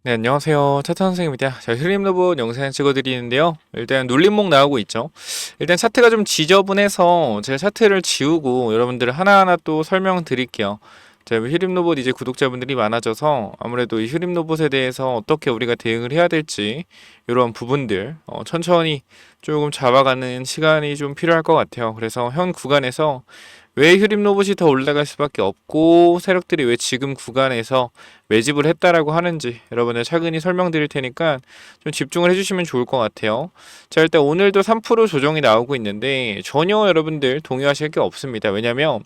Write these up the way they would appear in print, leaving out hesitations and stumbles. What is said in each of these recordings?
네, 안녕하세요. 차트 선생님입니다. 자, 흐림 로봇 영상 찍어드리는데요. 일단 눌림목 나오고 있죠. 일단 차트가 좀 지저분해서 제가 차트를 지우고 여러분들 하나하나 또 설명드릴게요. 자, 휴림 로봇 이제 구독자분들이 많아져서 아무래도 이 휴림 로봇에 대해서 어떻게 우리가 대응을 해야 될지 이런 부분들 천천히 조금 잡아가는 시간이 좀 필요할 것 같아요. 그래서 현 구간에서 왜 휴림 로봇이 더 올라갈 수밖에 없고 세력들이 왜 지금 구간에서 매집을 했다라고 하는지 여러분들 차근히 설명드릴 테니까 좀 집중을 해주시면 좋을 것 같아요. 자, 일단 오늘도 3% 조정이 나오고 있는데 전혀 여러분들 동요하실 게 없습니다. 왜냐면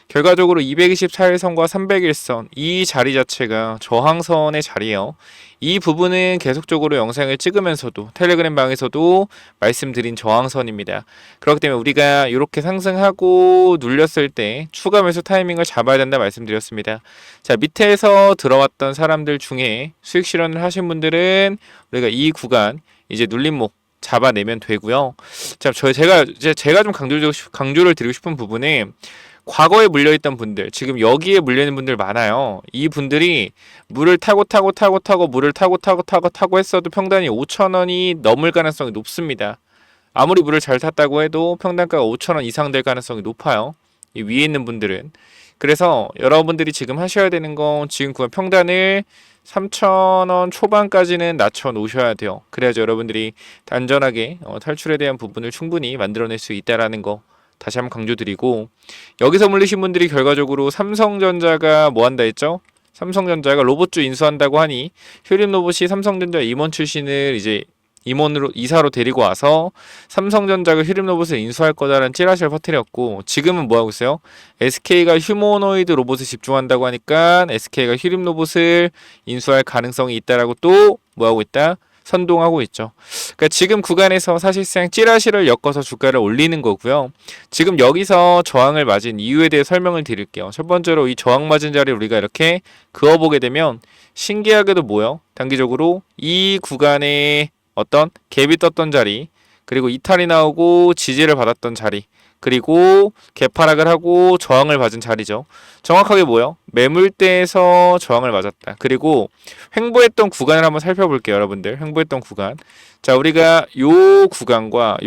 결과적으로 224일선과 301선 이 자리 자체가 저항선의 자리예요. 이 부분은 계속적으로 영상을 찍으면서도 텔레그램 방에서도 말씀드린 저항선입니다. 그렇기 때문에 우리가 이렇게 상승하고 눌렸을 때 추가 매수 타이밍을 잡아야 된다 말씀드렸습니다. 자, 밑에서 들어왔던 사람들 중에 수익 실현을 하신 분들은 우리가 이 구간 이제 눌림목 잡아내면 되고요. 자, 제가 좀 강조를 드리고 싶은 부분은 과거에 물려있던 분들, 지금 여기에 물려있는 분들 많아요. 이 분들이 물을 타고 물을 타고 했어도 평단이 5,000원이 넘을 가능성이 높습니다. 아무리 물을 잘 탔다고 해도 평단가가 5,000원 이상 될 가능성이 높아요. 이 위에 있는 분들은. 그래서 여러분들이 지금 하셔야 되는 건 지금 구간 평단을 3,000원 초반까지는 낮춰 놓으셔야 돼요. 그래야지 여러분들이 안전하게 탈출에 대한 부분을 충분히 만들어낼 수 있다라는 거 다시 한번 강조드리고, 여기서 물리신 분들이 결과적으로 삼성전자가 뭐 한다 했죠? 삼성전자가 로봇주 인수한다고 하니 휴림 로봇이 삼성전자 임원 출신을 이제 임원으로 이사로 데리고 와서 삼성전자가 휴림 로봇을 인수할 거다라는 찌라시를 퍼뜨렸고, 지금은 뭐 하고 있어요? SK가 휴머노이드 로봇에 집중한다고 하니까 SK가 휴림 로봇을 인수할 가능성이 있다라고 또 뭐 하고 있다? 선동하고 있죠. 그러니까 지금 구간에서 사실상 찌라시를 엮어서 주가를 올리는 거고요. 지금 여기서 저항을 맞은 이유에 대해 설명을 드릴게요. 첫 번째로 이 저항 맞은 자리를 우리가 이렇게 그어보게 되면 신기하게도 뭐요? 단기적으로 이 구간에 어떤 갭이 떴던 자리, 그리고 이탈이 나오고 지지를 받았던 자리, 그리고 개파락을 하고 저항을 받은 자리죠. 정확하게 뭐요? 매물대에서 저항을 맞았다. 그리고 횡보했던 구간을 한번 살펴볼게요, 여러분들. 횡보했던 구간. 자, 우리가 요 구간과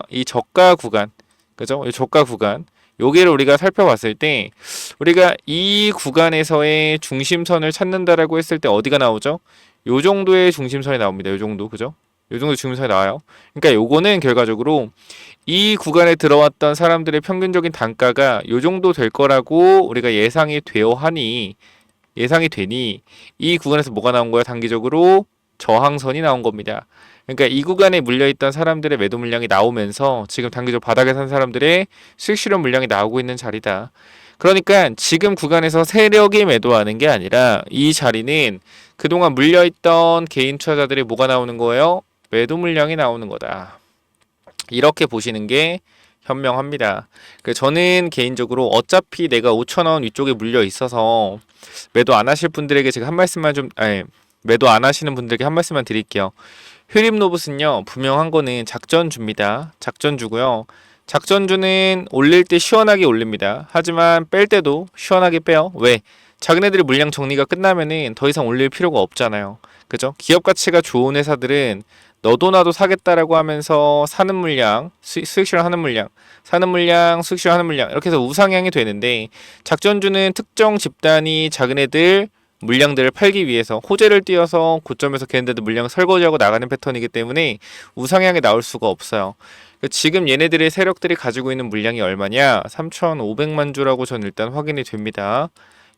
이 저가 구간, 그죠? 이 저가 구간. 여기를 우리가 살펴봤을 때 우리가 이 구간에서의 중심선을 찾는다라고 했을 때 어디가 나오죠? 요 정도의 중심선이 나옵니다. 요 정도, 그죠? 요 정도 중심선이 나와요. 그러니까 요거는 결과적으로 이 구간에 들어왔던 사람들의 평균적인 단가가 요 정도 될 거라고 우리가 예상이 되니 이 구간에서 뭐가 나온 거야? 단기적으로 저항선이 나온 겁니다. 그러니까 이 구간에 물려있던 사람들의 매도 물량이 나오면서 지금 단기적으로 바닥에 산 사람들의 수익 실현 물량이 나오고 있는 자리다. 그러니까 지금 구간에서 세력이 매도하는 게 아니라 이 자리는 그동안 물려있던 개인 투자자들이 뭐가 나오는 거예요? 매도 물량이 나오는 거다. 이렇게 보시는 게 현명합니다. 저는 개인적으로 어차피 내가 5,000원 위쪽에 물려 있어서 매도 안 하실 분들에게 제가 한 말씀만 매도 안 하시는 분들에게 한 말씀만 드릴게요. 휴림 로봇은요, 분명한 거는 작전주입니다. 작전주고요. 작전주는 올릴 때 시원하게 올립니다. 하지만 뺄 때도 시원하게 빼요. 왜? 자기네들이 물량 정리가 끝나면은 더 이상 올릴 필요가 없잖아요. 그죠? 기업 가치가 좋은 회사들은 너도 나도 사겠다라고 하면서 사는 물량, 수익 실현하는 물량, 사는 물량, 수익 실현하는 물량 이렇게 해서 우상향이 되는데, 작전주는 특정 집단이 자기네들 물량들을 팔기 위해서 호재를 띄어서 고점에서 걔네들도 물량 설거지하고 나가는 패턴이기 때문에 우상향이 나올 수가 없어요. 지금 얘네들의 세력들이 가지고 있는 물량이 얼마냐? 3,500만 주라고 전 일단 확인이 됩니다.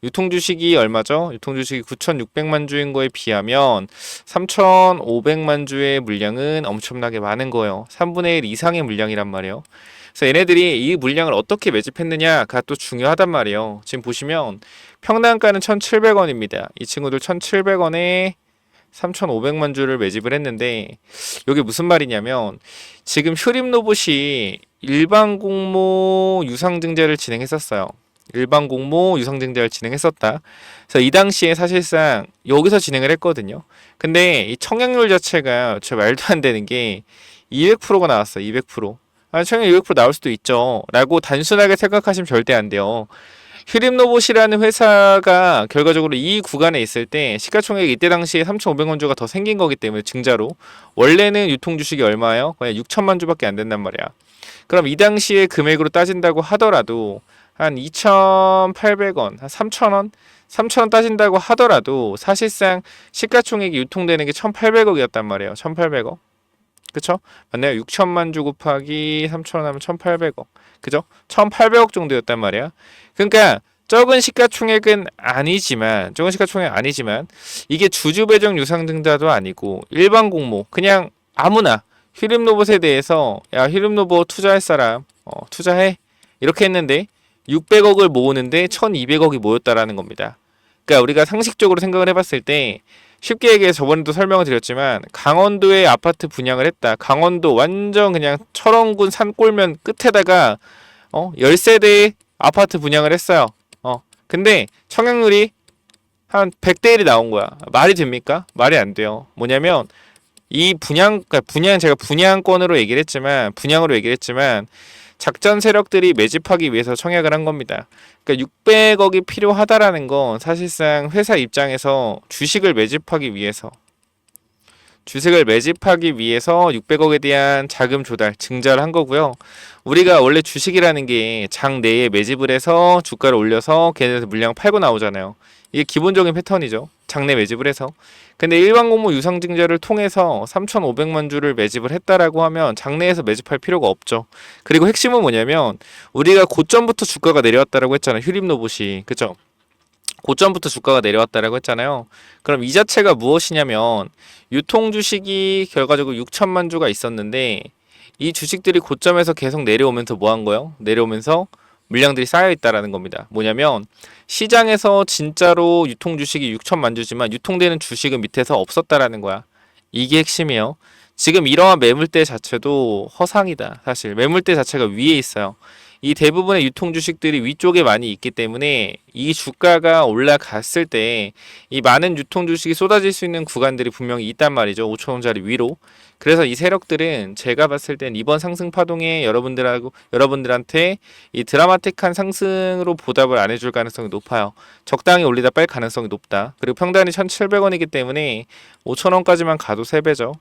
유통주식이 얼마죠? 유통주식이 9,600만 주인 거에 비하면 3,500만 주의 물량은 엄청나게 많은 거예요. 3분의 1 이상의 물량이란 말이에요. 그래서 얘네들이 이 물량을 어떻게 매집했느냐가 또 중요하단 말이에요. 지금 보시면 평단가는 1,700원입니다. 이 친구들 1,700원에 3,500만 주를 매집을 했는데, 이게 무슨 말이냐면 지금 휴림 로봇이 일반 공모 유상증자를 진행했었어요. 일반 공모 유상증자를 진행했었다. 그래서 이 당시에 사실상 여기서 진행을 했거든요. 근데 이 청약률 자체가 저 말도 안 되는 게 200%가 나왔어요. 200%. 청약 200% 나올 수도 있죠. 라고 단순하게 생각하시면 절대 안 돼요. 휴림로봇이라는 회사가 결과적으로 이 구간에 있을 때 시가총액이 이때 당시에 3,500만 주가 더 생긴 거기 때문에 증자로 원래는 유통 주식이 얼마예요? 그냥 6천만 주밖에 안 된단 말이야. 그럼 이 당시에 금액으로 따진다고 하더라도 한 2,800원, 한 3,000원? 3,000원 따진다고 하더라도 사실상 시가총액이 유통되는 게 1,800억이었단 말이에요. 1,800억. 그쵸? 맞나요? 6천만 주 곱하기 3,000원 하면 1,800억. 그죠? 1,800억 정도였단 말이야. 그러니까 적은 시가총액은 아니지만 이게 주주 배정 유상증자도 아니고 일반 공모 그냥 아무나 휴림로봇에 대해서 야 휴림로봇 투자할 사람 투자해 이렇게 했는데 600억을 모으는데 1,200억이 모였다라는 겁니다. 그러니까 우리가 상식적으로 생각을 해봤을 때 쉽게 얘기해서 저번에도 설명을 드렸지만 강원도에 아파트 분양을 했다. 강원도 완전 그냥 철원군 산골면 끝에다가 10세대 아파트 분양을 했어요. 근데 청약률이 한 100대 1이 나온 거야. 말이 됩니까? 말이 안 돼요. 뭐냐면 이 그러니까 제가 분양권으로 얘기를 했지만 분양으로 얘기를 했지만 작전 세력들이 매집하기 위해서 청약을 한 겁니다. 그러니까 600억이 필요하다라는 건 사실상 회사 입장에서 주식을 매집하기 위해서 600억에 대한 자금 조달, 증자를 한 거고요. 우리가 원래 주식이라는 게 장 내에 매집을 해서 주가를 올려서 걔네들 물량 팔고 나오잖아요. 이게 기본적인 패턴이죠. 장내 매집을 해서. 근데 일반 공모 유상증자를 통해서 3,500만 주를 매집을 했다라고 하면 장내에서 매집할 필요가 없죠. 그리고 핵심은 뭐냐면 우리가 고점부터 주가가 내려왔다라고 했잖아요. 휴림로봇이. 그죠? 고점부터 주가가 내려왔다라고 했잖아요. 그럼 이 자체가 무엇이냐면 유통 주식이 결과적으로 6천만 주가 있었는데 이 주식들이 고점에서 계속 내려오면서 뭐 한 거예요? 내려오면서 물량들이 쌓여 있다라는 겁니다. 뭐냐면 시장에서 진짜로 유통 주식이 6천만 주지만 유통되는 주식은 밑에서 없었다라는 거야. 이게 핵심이에요. 지금 이러한 매물대 자체도 허상이다. 사실 매물대 자체가 위에 있어요. 이 대부분의 유통 주식들이 위쪽에 많이 있기 때문에 이 주가가 올라갔을 때 이 많은 유통 주식이 쏟아질 수 있는 구간들이 분명히 있단 말이죠. 5천원짜리 위로. 그래서 이 세력들은 제가 봤을 땐 이번 상승 파동에 여러분들한테 이 드라마틱한 상승으로 보답을 안 해줄 가능성이 높아요. 적당히 올리다 뺄 가능성이 높다. 그리고 평단이 1,700원이기 때문에 5천원까지만 가도 3배죠.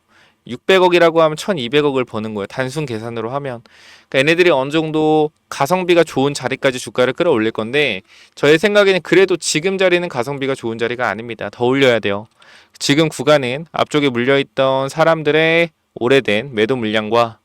600억이라고 하면 1,200억을 버는 거예요. 단순 계산으로 하면. 그러니까 얘네들이 어느 정도 가성비가 좋은 자리까지 주가를 끌어올릴 건데 저의 생각에는 그래도 지금 자리는 가성비가 좋은 자리가 아닙니다. 더 올려야 돼요. 지금 구간은 앞쪽에 물려있던 사람들의 오래된 매도 물량과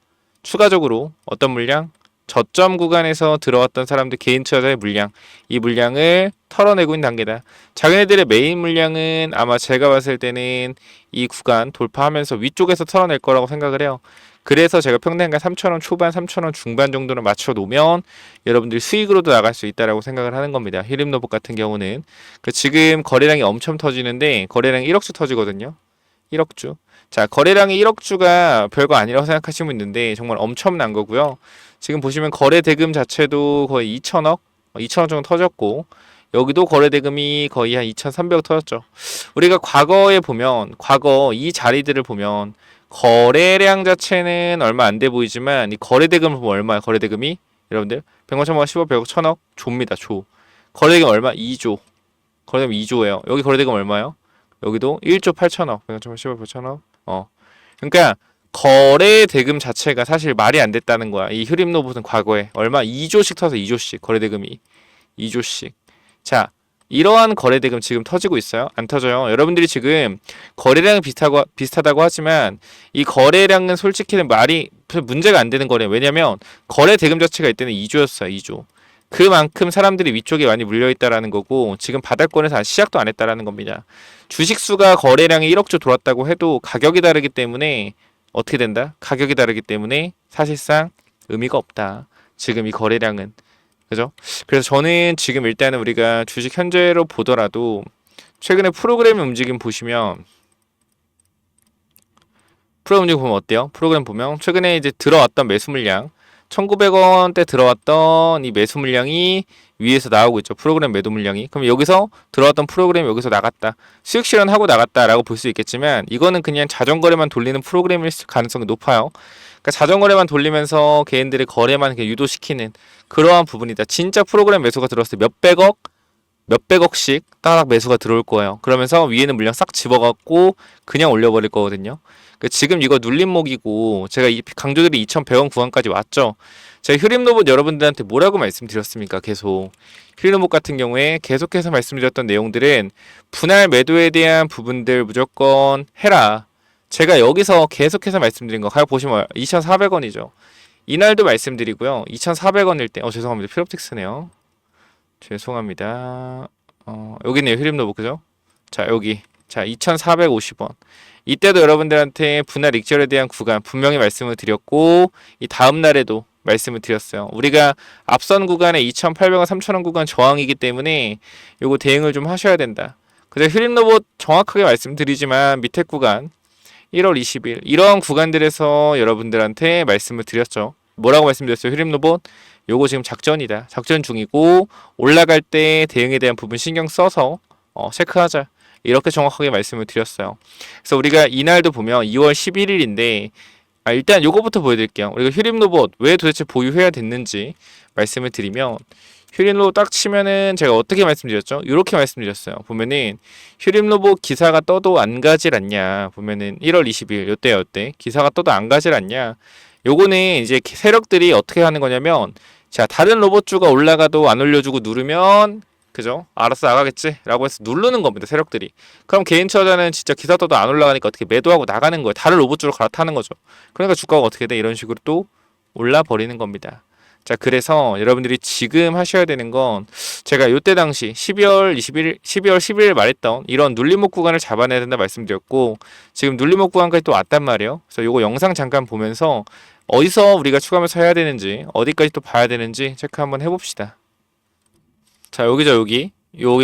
추가적으로 어떤 물량? 저점 구간에서 들어왔던 사람들 개인 투자자의 물량, 이 물량을 털어내고 있는 단계다. 자기네들의 메인 물량은 아마 제가 봤을 때는 이 구간 돌파하면서 위쪽에서 털어낼 거라고 생각을 해요. 그래서 제가 평단가 3,000원 초반, 3,000원 중반 정도로 맞춰 놓으면 여러분들이 수익으로도 나갈 수 있다라고 생각을 하는 겁니다. 휴림로봇 같은 경우는 지금 거래량이 엄청 터지는데 거래량이 1억 주 터지거든요. 1억 주. 자, 거래량이 1억 주가 별거 아니라고 생각하시는 분 있는데 정말 엄청난 거고요. 지금 보시면 거래 대금 자체도 거의 2천억, 2천억 정도 터졌고 여기도 거래 대금이 거의 한 2,300억 터졌죠. 우리가 과거에 보면 과거 이 자리들을 보면 거래량 자체는 얼마 안 돼 보이지만 이 거래 대금을 보면 얼마야? 거래 대금이 여러분들 100만, 1000만, 10억, 100억, 1000억 조입니다. 조. 거래 대금 얼마? 2조. 거래 대금 2조예요. 여기 거래 대금 얼마요? 여기도 1조 8천억. 100만, 1000만, 10억, 100천억. 그러니까 거래 대금 자체가 사실 말이 안 됐다는 거야. 이 휴림로봇은 과거에 얼마 2조씩 터서 2조씩 거래 대금이 2조씩. 자, 이러한 거래 대금 지금 터지고 있어요? 안 터져요. 여러분들이 지금 거래량이 비슷하다고 하지만 이 거래량은 솔직히 말이 문제가 안 되는 거래요. 왜냐면 거래 대금 자체가 이때는 2조였어요. 2조. 그만큼 사람들이 위쪽에 많이 물려있다라는 거고 지금 바닥권에서 시작도 안 했다라는 겁니다. 주식수가 거래량이 1억 주 돌았다고 해도 가격이 다르기 때문에 어떻게 된다? 가격이 다르기 때문에 사실상 의미가 없다. 지금 이 거래량은. 그죠? 그래서 저는 지금 일단은 우리가 주식 현재로 보더라도 최근에 프로그램 움직임 보시면 프로그램 움직임 보면 어때요? 프로그램 보면 최근에 이제 들어왔던 매수 물량 1900원대 들어왔던 이 매수 물량이 위에서 나오고 있죠. 프로그램 매도 물량이. 그럼 여기서 들어왔던 프로그램이 여기서 나갔다. 수익 실현하고 나갔다라고 볼 수 있겠지만 이거는 그냥 자전거래만 돌리는 프로그램일 가능성이 높아요. 그러니까 자전거래만 돌리면서 개인들의 거래만 유도시키는 그러한 부분이다. 진짜 프로그램 매수가 들어왔을 때 몇백억씩 따락 매수가 들어올 거예요. 그러면서 위에는 물량 싹 집어갖고 그냥 올려버릴 거거든요. 지금 이거 눌림목이고 제가 이 강조들이 2,100원 구간까지 왔죠. 제가 휴림로봇 여러분들한테 뭐라고 말씀드렸습니까? 계속 휴림로봇 같은 경우에 계속해서 말씀드렸던 내용들은 분할 매도에 대한 부분들 무조건 해라. 제가 여기서 계속해서 말씀드린 거 보시면 2,400원이죠. 이날도 말씀드리고요. 2,400원일 때 죄송합니다. 필옵틱스네요. 죄송합니다. 여기네요. 휴림로봇 그죠? 자 여기 2,450원. 이때도 여러분들한테 분할 익절에 대한 구간 분명히 말씀을 드렸고 이 다음 날에도 말씀을 드렸어요. 우리가 앞선 구간에 2,800원, 3,000원 구간 저항이기 때문에 요거 대응을 좀 하셔야 된다. 그래서 휴림로봇 정확하게 말씀드리지만 밑에 구간 1월 20일 이런 구간들에서 여러분들한테 말씀을 드렸죠. 뭐라고 말씀드렸어요? 휴림로봇 요거 지금 작전이다. 작전 중이고 올라갈 때 대응에 대한 부분 신경 써서 체크하자. 이렇게 정확하게 말씀을 드렸어요. 그래서 우리가 이날도 보면 2월 11일인데 일단 요거부터 보여드릴게요. 우리가 휴림로봇 왜 도대체 보유해야 됐는지 말씀을 드리면 휴림로봇 딱 치면은 제가 어떻게 말씀드렸죠? 이렇게 말씀드렸어요. 보면은 휴림로봇 기사가 떠도 안 가질 않냐. 보면은 1월 20일 요때 기사가 떠도 안 가질 않냐. 요거는 이제 세력들이 어떻게 하는 거냐면 자 다른 로봇주가 올라가도 안 올려주고 누르면 그죠? 알아서 나가겠지? 라고 해서 누르는 겁니다. 세력들이. 그럼 개인 투자자는 진짜 기사 떠도 안 올라가니까 어떻게 매도하고 나가는 거예요. 다른 로봇주로 갈아타는 거죠. 그러니까 주가가 어떻게 돼? 이런 식으로 또 올라버리는 겁니다. 자 그래서 여러분들이 지금 하셔야 되는 건 제가 요때 당시 12월 10일 말했던 이런 눌림목 구간을 잡아내야 된다 말씀드렸고 지금 눌림목 구간까지 또 왔단 말이에요. 그래서 요거 영상 잠깐 보면서 어디서 우리가 추가하면서 해야 되는지 어디까지 또 봐야 되는지 체크 한번 해봅시다. 자 여기죠. 여기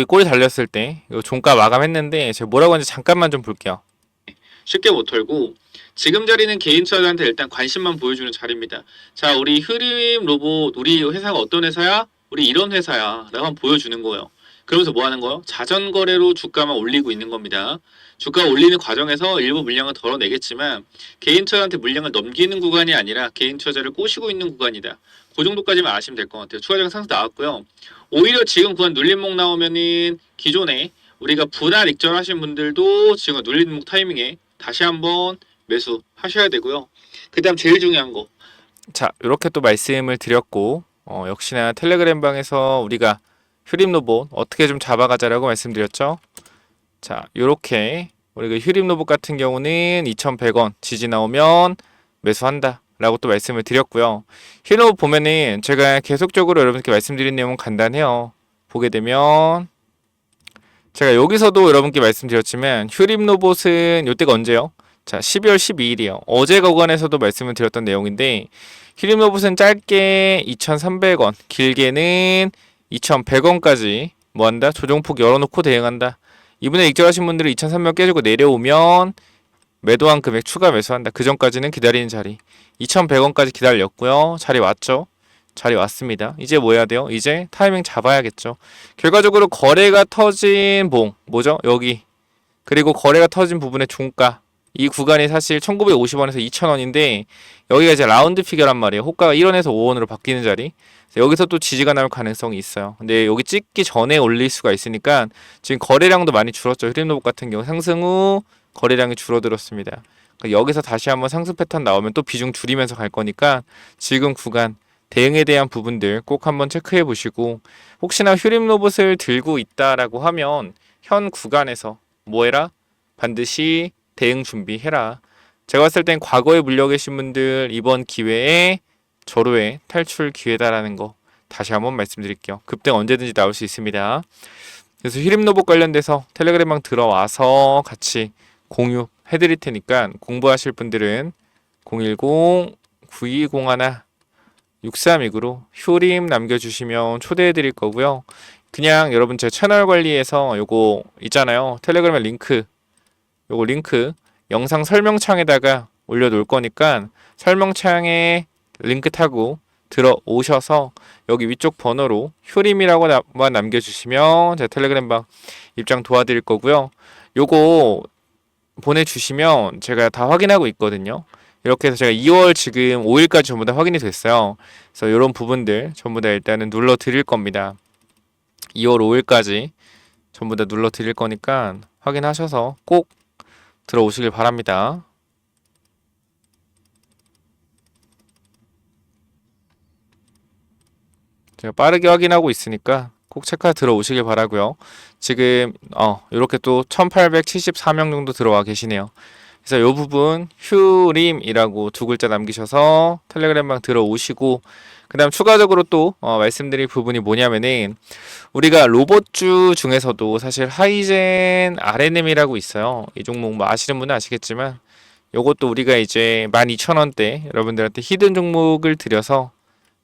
꼬리 달렸을 때 요 종가 마감했는데 제가 뭐라고 하는지 잠깐만 좀 볼게요. 쉽게 못 털고 지금 자리는 개인 투자자한테 일단 관심만 보여주는 자리입니다. 자 우리 휴림 로봇 우리 회사가 어떤 회사야? 우리 이런 회사야 라고 한번 보여주는 거예요. 그러면서 뭐 하는 거예요? 자전거래로 주가만 올리고 있는 겁니다. 주가 올리는 과정에서 일부 물량을 덜어내겠지만 개인 투자자한테 물량을 넘기는 구간이 아니라 개인 투자자를 꼬시고 있는 구간이다. 그 정도까지만 아시면 될 것 같아요. 추가적인 상승 나왔고요. 오히려 지금 구간 눌림목 나오면은 기존에 우리가 분할 익절하신 분들도 지금 눌림목 타이밍에 다시 한번 매수하셔야 되고요. 그 다음 제일 중요한 거. 자 이렇게 또 말씀을 드렸고 역시나 텔레그램 방에서 우리가 휴림로봇 어떻게 좀 잡아가자라고 말씀드렸죠. 자 요렇게 우리가 휴림로봇 같은 경우는 2,100원 지지 나오면 매수한다 라고 또 말씀을 드렸고요. 휴림로봇 보면은 제가 계속적으로 여러분께 말씀드린 내용은 간단해요. 보게 되면 제가 여기서도 여러분께 말씀드렸지만 휴림로봇은 요때가 언제요? 자 12월 12일이요. 어제 구간에서도 말씀을 드렸던 내용인데 휴림로봇은 짧게 2,300원 길게는 2,100원까지 뭐한다? 조정폭 열어놓고 대응한다. 이번에 익절하신 분들은 2,300원 깨지고 내려오면 매도한 금액 추가 매수한다. 그 전까지는 기다리는 자리 2,100원까지 기다렸고요. 자리 왔죠? 자리 왔습니다. 이제 뭐 해야 돼요? 이제 타이밍 잡아야겠죠. 결과적으로 거래가 터진 뭐죠? 여기 그리고 거래가 터진 부분의 종가 이 구간이 사실 1950원에서 2000원인데 여기가 이제 라운드 피겨란 말이에요. 호가가 1원에서 5원으로 바뀌는 자리. 여기서 또 지지가 나올 가능성이 있어요. 근데 여기 찍기 전에 올릴 수가 있으니까 지금 거래량도 많이 줄었죠. 휴림로봇 같은 경우 상승 후 거래량이 줄어들었습니다. 그러니까 여기서 다시 한번 상승 패턴 나오면 또 비중 줄이면서 갈 거니까 지금 구간 대응에 대한 부분들 꼭 한번 체크해 보시고 혹시나 휴림로봇을 들고 있다라고 하면 현 구간에서 뭐 해라? 반드시 대응 준비해라. 제가 봤을 땐 과거에 물려 계신 분들 이번 기회에 절호의 탈출 기회다라는 거 다시 한번 말씀드릴게요. 급등 언제든지 나올 수 있습니다. 그래서 휴림로봇 관련돼서 텔레그램방 들어와서 같이 공유해드릴 테니까 공부하실 분들은 010-9201-6329로 휴림 남겨주시면 초대해드릴 거고요. 그냥 여러분 제 채널 관리에서 요거 있잖아요. 텔레그램의 링크 요거 링크 영상 설명창에다가 올려놓을 거니까 설명창에 링크 타고 들어오셔서 여기 위쪽 번호로 휴림이라고만 남겨주시면 제가 텔레그램방 입장 도와드릴 거고요. 요거 보내주시면 제가 다 확인하고 있거든요. 이렇게 해서 제가 2월 지금 5일까지 전부 다 확인이 됐어요. 그래서 이런 부분들 전부 다 일단은 눌러 드릴 겁니다. 2월 5일까지 전부 다 눌러 드릴 거니까 확인하셔서 꼭 들어오시길 바랍니다. 제가 빠르게 확인하고 있으니까 꼭 체크해 들어오시길 바라고요. 지금 이렇게 또 1874명 정도 들어와 계시네요. 그래서 이 부분 휴림이라고 두 글자 남기셔서 텔레그램방 들어오시고, 그 다음 추가적으로 또 말씀드릴 부분이 뭐냐면은 우리가 로봇주 중에서도 사실 하이젠 RNM이라고 있어요. 이 종목 뭐 아시는 분은 아시겠지만 요것도 우리가 이제 12,000원대 여러분들한테 히든 종목을 드려서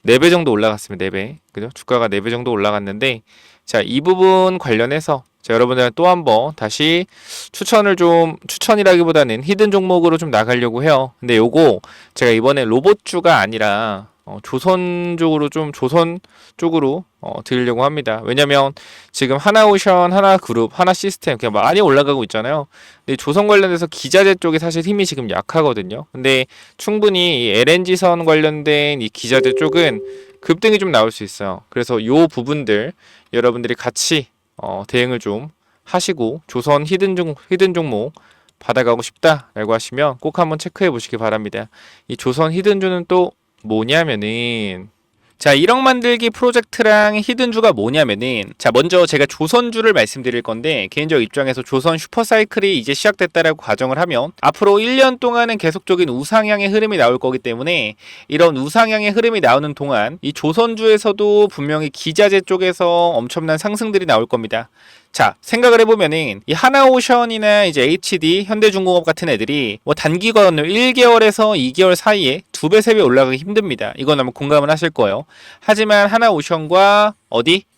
4배 정도 올라갔습니다. 4배. 그죠? 주가가 4배 정도 올라갔는데, 자, 이 부분 관련해서 자, 여러분들한테 또 한번 다시 추천이라기보다는 히든 종목으로 좀 나가려고 해요. 근데 요거 제가 이번에 로봇주가 아니라 조선 쪽으로 드리려고 합니다. 왜냐면 지금 하나오션, 하나그룹, 하나시스템 그냥 많이 올라가고 있잖아요. 근데 조선 관련해서 기자재 쪽에 사실 힘이 지금 약하거든요. 근데 충분히 이 LNG선 관련된 이 기자재 쪽은 급등이 좀 나올 수 있어요. 그래서 요 부분들 여러분들이 같이 대응을 좀 하시고 조선 히든 종목 받아가고 싶다라고 하시면 꼭 한번 체크해 보시기 바랍니다. 이 조선 히든주는 또 뭐냐면은, 자, 1억 만들기 프로젝트랑 히든주가 뭐냐면은, 자, 먼저 제가 조선주를 말씀드릴 건데, 개인적 입장에서 조선 슈퍼사이클이 이제 시작됐다라고 가정을 하면 앞으로 1년 동안은 계속적인 우상향의 흐름이 나올 거기 때문에, 이런 우상향의 흐름이 나오는 동안 이 조선주에서도 분명히 기자재 쪽에서 엄청난 상승들이 나올 겁니다. 자, 생각을 해보면은 이 하나오션이나 이제 HD, 현대중공업 같은 애들이 뭐 단기간으로 1개월에서 2개월 사이에 2배, 3배 올라가기 힘듭니다. 이건 아마 공감을 하실 거예요. 하지만 하나오션과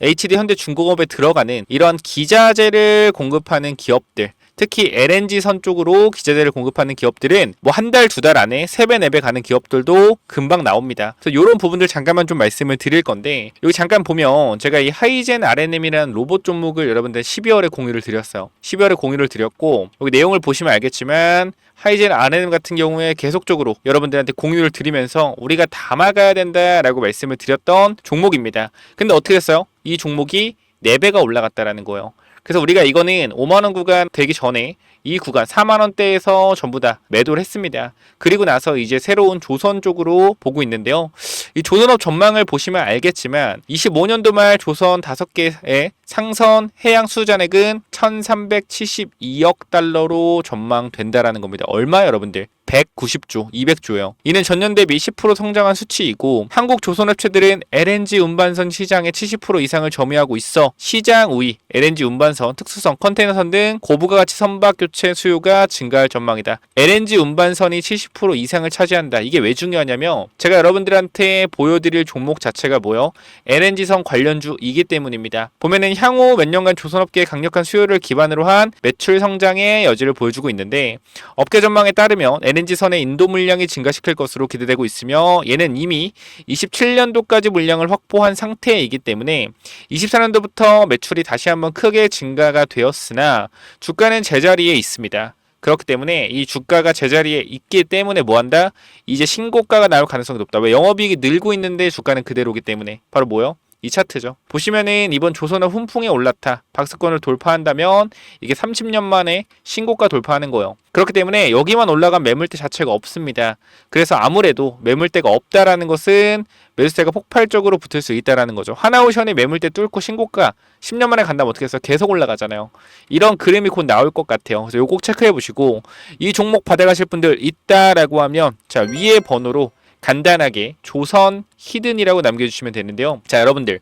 HD, 현대중공업에 들어가는 이런 기자재를 공급하는 기업들, 특히 LNG선 쪽으로 기자재를 공급하는 기업들은 뭐 한 달, 2달 안에 3배, 4배 가는 기업들도 금방 나옵니다. 그래서 이런 부분들 잠깐만 좀 말씀을 드릴 건데, 여기 잠깐 보면 제가 이 하이젠 RNM이라는 로봇 종목을 여러분들 12월에 공유를 드렸어요. 12월에 공유를 드렸고, 여기 내용을 보시면 알겠지만 하이젠 RNM 같은 경우에 계속적으로 여러분들한테 공유를 드리면서 우리가 담아가야 된다라고 말씀을 드렸던 종목입니다. 근데 어떻게 됐어요? 이 종목이 4배가 올라갔다라는 거예요. 그래서 우리가 이거는 5만원 구간 되기 전에 이 구간 4만원대에서 전부 다 매도를 했습니다. 그리고 나서 이제 새로운 조선 쪽으로 보고 있는데요. 이 조선업 전망을 보시면 알겠지만 25년도 말 조선 5개의 상선 해양 수주잔액은 1372억 달러로 전망된다라는 겁니다. 얼마 여러분들? 190조, 200조요. 이는 전년 대비 10% 성장한 수치이고, 한국 조선업체들은 LNG 운반선 시장의 70% 이상을 점유하고 있어 시장 우위, LNG 운반선, 특수선, 컨테이너선 등 고부가 가치 선박 교체 수요가 증가할 전망이다. LNG 운반선이 70% 이상을 차지한다. 이게 왜 중요하냐면 제가 여러분들한테 보여드릴 종목 자체가 뭐요? LNG선 관련주이기 때문입니다. 보면은 향후 몇 년간 조선업계의 강력한 수요를 기반으로 한 매출 성장의 여지를 보여주고 있는데, 업계 전망에 따르면 LNG선의 인도 물량이 증가시킬 것으로 기대되고 있으며, 얘는 이미 27년도까지 물량을 확보한 상태이기 때문에 24년도부터 매출이 다시 한번 크게 증가가 되었으나 주가는 제자리에 있습니다. 그렇기 때문에 이 주가가 제자리에 있기 때문에 뭐한다? 이제 신고가가 나올 가능성이 높다. 왜? 영업이익이 늘고 있는데 주가는 그대로기 때문에. 바로 뭐요? 이 차트죠. 보시면은 이번 조선업 훈풍에 올라타 박스권을 돌파한다면 이게 30년 만에 신고가 돌파하는 거예요. 그렇기 때문에 여기만 올라간 매물대 자체가 없습니다. 그래서 아무래도 매물대가 없다라는 것은 매수세가 폭발적으로 붙을 수 있다라는 거죠. 하나오션이 매물대 뚫고 신고가 10년 만에 간다면 어떻게 해서 계속 올라가잖아요. 이런 그림이 곧 나올 것 같아요. 그래서 요거 꼭 체크해 보시고, 이 종목 받아가실 분들 있다라고 하면 자, 위에 번호로 간단하게 조선 히든이라고 남겨주시면 되는데요. 자, 여러분들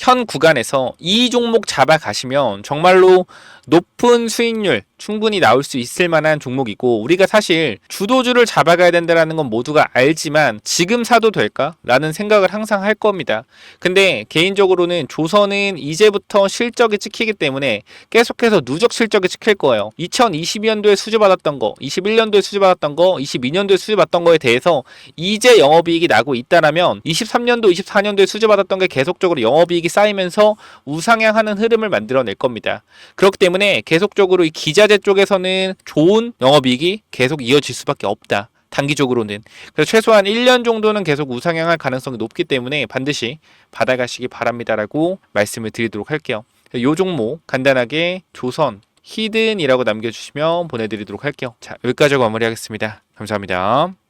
현 구간에서 이 종목 잡아가시면 정말로 높은 수익률 충분히 나올 수 있을 만한 종목이고, 우리가 사실 주도주를 잡아가야 된다는 건 모두가 알지만 지금 사도 될까? 라는 생각을 항상 할 겁니다. 근데 개인적으로는 조선은 이제부터 실적이 찍히기 때문에 계속해서 누적 실적이 찍힐 거예요. 2022년도에 수주받았던 거, 21년도에 수주받았던 거, 22년도에 수주받았던 거에 대해서 이제 영업이익이 나고 있다라면 23년도, 24년도에 수주받았던 게 계속적으로 영업이익이 쌓이면서 우상향하는 흐름을 만들어낼 겁니다. 그렇기 때문에 계속적으로 이 기자재 쪽에서는 좋은 영업이익이 계속 이어질 수밖에 없다. 단기적으로는. 그래서 최소한 1년 정도는 계속 우상향할 가능성이 높기 때문에 반드시 받아가시기 바랍니다라고 말씀을 드리도록 할게요. 요 종목 간단하게 조선 히든이라고 남겨주시면 보내드리도록 할게요. 자, 여기까지 마무리하겠습니다. 감사합니다.